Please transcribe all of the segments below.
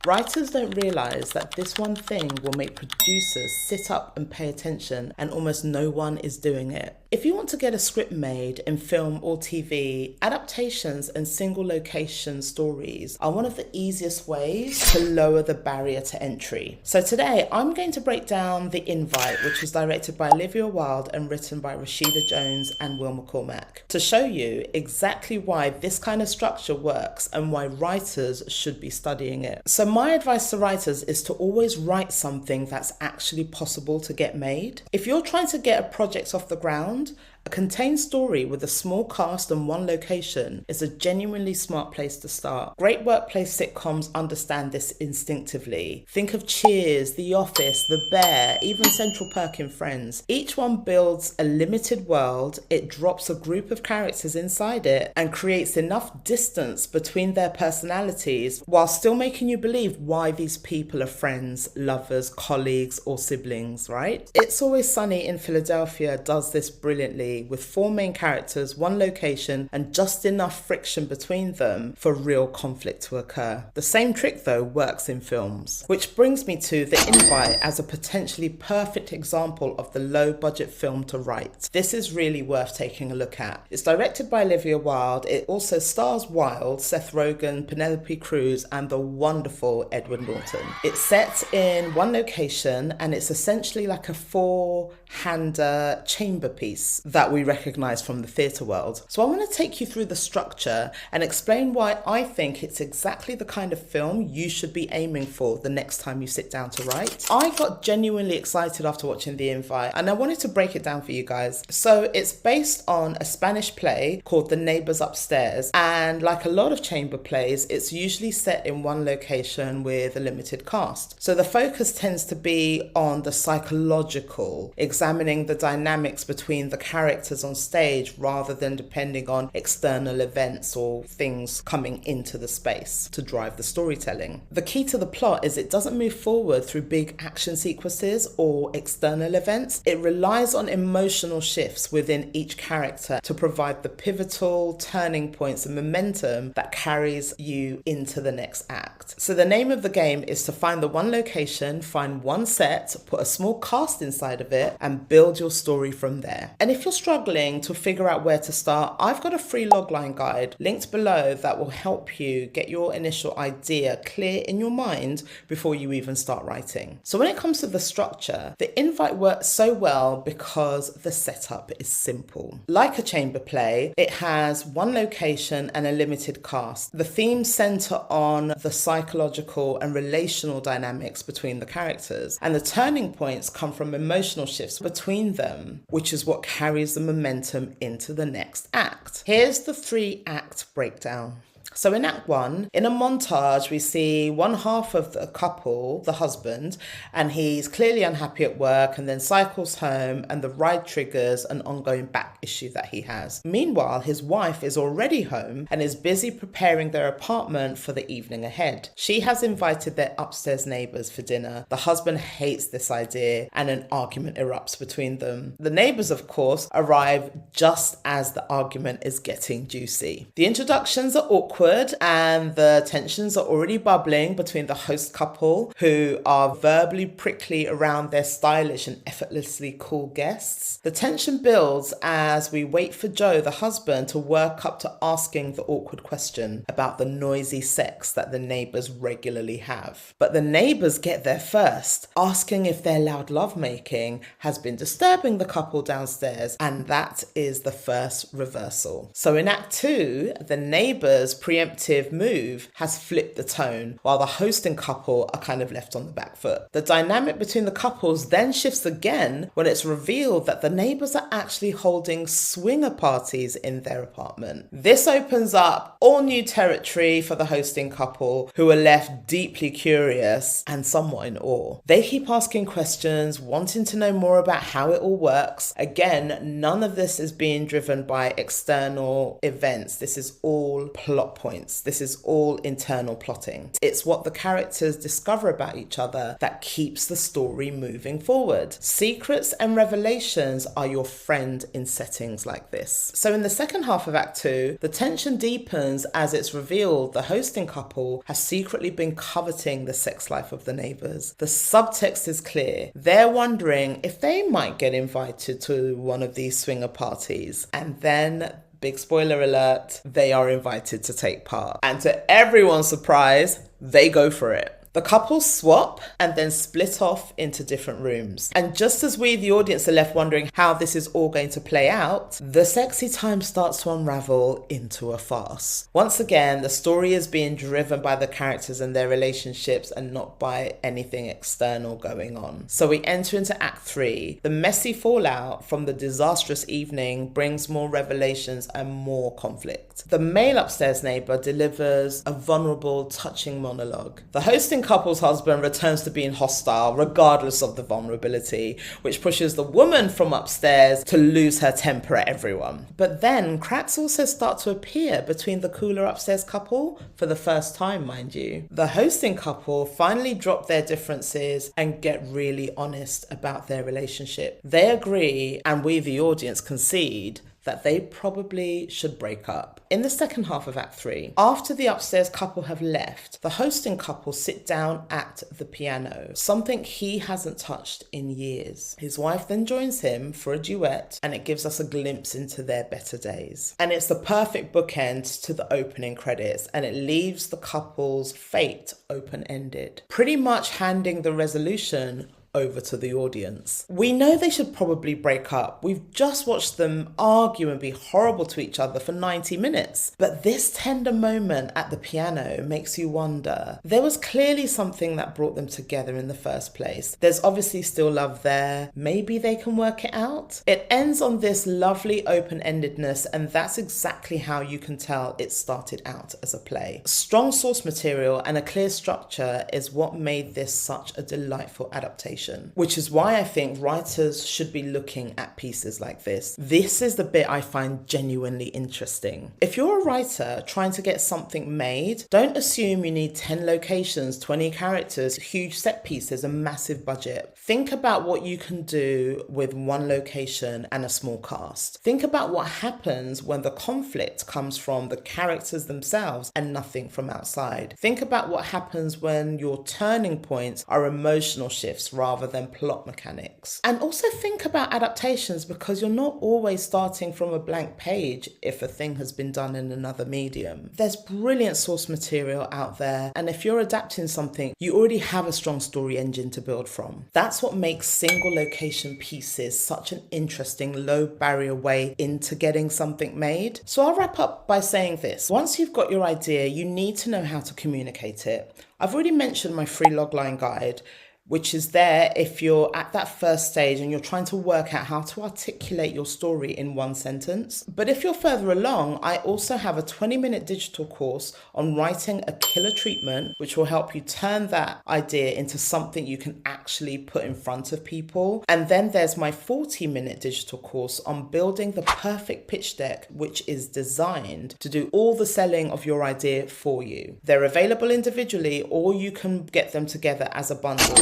Writers don't realise that this one thing will make producers sit up and pay attention, and almost no one is doing it. If you want to get a script made in film or TV, adaptations and single location stories are one of the easiest ways to lower the barrier to entry. So today I'm going to break down The Invite, which was directed by Olivia Wilde and written by Rashida Jones and Will McCormack, to show you exactly why this kind of structure works and why writers should be studying it. So my advice to writers is to always write something that's actually possible to get made. If you're trying to get a project off the ground, a contained story with a small cast and one location is a genuinely smart place to start. Great workplace sitcoms understand this instinctively. Think of Cheers, The Office, The Bear, even Central Perk in Friends. Each one builds a limited world, it drops a group of characters inside it, and creates enough distance between their personalities while still making you believe why these people are friends, lovers, colleagues, or siblings, right? It's Always Sunny in Philadelphia does this brilliantly, with 4 main characters, 1 location, and just enough friction between them for real conflict to occur. The same trick though works in films. Which brings me to The Invite as a potentially perfect example of the low budget film to write. This is really worth taking a look at. It's directed by Olivia Wilde. It also stars Wilde, Seth Rogen, Penelope Cruz, and the wonderful Edward Norton. It's set in 1 location, and it's essentially like a 4-hander chamber piece that we recognise from the theatre world. So I want to take you through the structure and explain why I think it's exactly the kind of film you should be aiming for the next time you sit down to write. I got genuinely excited after watching The Invite, and I wanted to break it down for you guys. So it's based on a Spanish play called The Neighbours Upstairs, and like a lot of chamber plays, it's usually set in 1 location with a limited cast. So the focus tends to be on the psychological, examining the dynamics between the characters on stage rather than depending on external events or things coming into the space to drive the storytelling. The key to the plot is it doesn't move forward through big action sequences or external events. It relies on emotional shifts within each character to provide the pivotal turning points and momentum that carries you into the next act. So the name of the game is to find the 1 location, find 1 set, put a small cast inside of it, and build your story from there. And if you're struggling to figure out where to start, I've got a free logline guide linked below that will help you get your initial idea clear in your mind before you even start writing. So when it comes to the structure, The Invite works so well because the setup is simple. Like a chamber play, it has 1 location and a limited cast. The themes centre on the psychological and relational dynamics between the characters, and the turning points come from emotional shifts between them, which is what carries the momentum into the next act. Here's the 3-act breakdown. So in Act 1, in a montage, we see one half of the couple, the husband, and he's clearly unhappy at work and then cycles home, and the ride triggers an ongoing back issue that he has. Meanwhile, his wife is already home and is busy preparing their apartment for the evening ahead. She has invited their upstairs neighbours for dinner. The husband hates this idea and an argument erupts between them. The neighbours, of course, arrive just as the argument is getting juicy. The introductions are awkward, and the tensions are already bubbling between the host couple, who are verbally prickly around their stylish and effortlessly cool guests. The tension builds as we wait for Joe, the husband, to work up to asking the awkward question about the noisy sex that the neighbours regularly have. But the neighbours get there first, asking if their loud lovemaking has been disturbing the couple downstairs, and that is the first reversal. So in Act 2, the neighbours preemptive move has flipped the tone, while the hosting couple are kind of left on the back foot. The dynamic between the couples then shifts again when it's revealed that the neighbours are actually holding swinger parties in their apartment. This opens up all new territory for the hosting couple, who are left deeply curious and somewhat in awe. They keep asking questions, wanting to know more about how it all works. Again, none of this is being driven by external events. This is all plot points. This is all internal plotting. It's what the characters discover about each other that keeps the story moving forward. Secrets and revelations are your friend in settings like this. So in the second half of Act 2, the tension deepens as it's revealed the hosting couple has secretly been coveting the sex life of the neighbours. The subtext is clear. They're wondering if they might get invited to one of these swinger parties. And then, big spoiler alert, they are invited to take part. And to everyone's surprise, they go for it. The couple swap and then split off into different rooms. And just as we, the audience, are left wondering how this is all going to play out, the sexy time starts to unravel into a farce. Once again, the story is being driven by the characters and their relationships and not by anything external going on. So we enter into Act 3. The messy fallout from the disastrous evening brings more revelations and more conflict. The male upstairs neighbour delivers a vulnerable, touching monologue. The hosting couple's husband returns to being hostile regardless of the vulnerability, which pushes the woman from upstairs to lose her temper at everyone. But then cracks also start to appear between the cooler upstairs couple for the first time, mind you. The hosting couple finally drop their differences and get really honest about their relationship. They agree, and we, the audience, concede that they probably should break up. In the second half of Act 3, after the upstairs couple have left, the hosting couple sit down at the piano, something he hasn't touched in years. His wife then joins him for a duet, and it gives us a glimpse into their better days. And it's the perfect bookend to the opening credits, and it leaves the couple's fate open-ended, pretty much handing the resolution over to the audience. We know they should probably break up. We've just watched them argue and be horrible to each other for 90 minutes. But this tender moment at the piano makes you wonder. There was clearly something that brought them together in the first place. There's obviously still love there. Maybe they can work it out. It ends on this lovely open-endedness, and that's exactly how you can tell it started out as a play. Strong source material and a clear structure is what made this such a delightful adaptation. Which is why I think writers should be looking at pieces like this. This is the bit I find genuinely interesting. If you're a writer trying to get something made, don't assume you need 10 locations, 20 characters, huge set pieces, a massive budget. Think about what you can do with one location and a small cast. Think about what happens when the conflict comes from the characters themselves and nothing from outside. Think about what happens when your turning points are emotional shifts rather than plot mechanics. And also think about adaptations, because you're not always starting from a blank page if a thing has been done in another medium. There's brilliant source material out there, and if you're adapting something, you already have a strong story engine to build from. That's what makes single location pieces such an interesting low barrier way into getting something made. So I'll wrap up by saying this. Once you've got your idea, you need to know how to communicate it. I've already mentioned my free logline guide, which is there if you're at that first stage and you're trying to work out how to articulate your story in one sentence. But if you're further along, I also have a 20-minute digital course on writing a killer treatment, which will help you turn that idea into something you can actually put in front of people. And then there's my 40-minute digital course on building the perfect pitch deck, which is designed to do all the selling of your idea for you. They're available individually, or you can get them together as a bundle.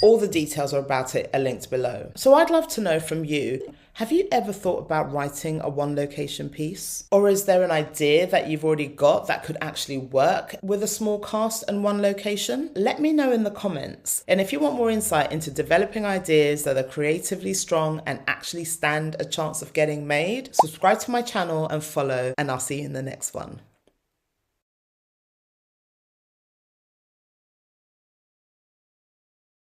All the details about it are linked below. So I'd love to know from you, have you ever thought about writing a one location piece? Or is there an idea that you've already got that could actually work with a small cast and one location? Let me know in the comments. And if you want more insight into developing ideas that are creatively strong and actually stand a chance of getting made, subscribe to my channel and follow, and I'll see you in the next one.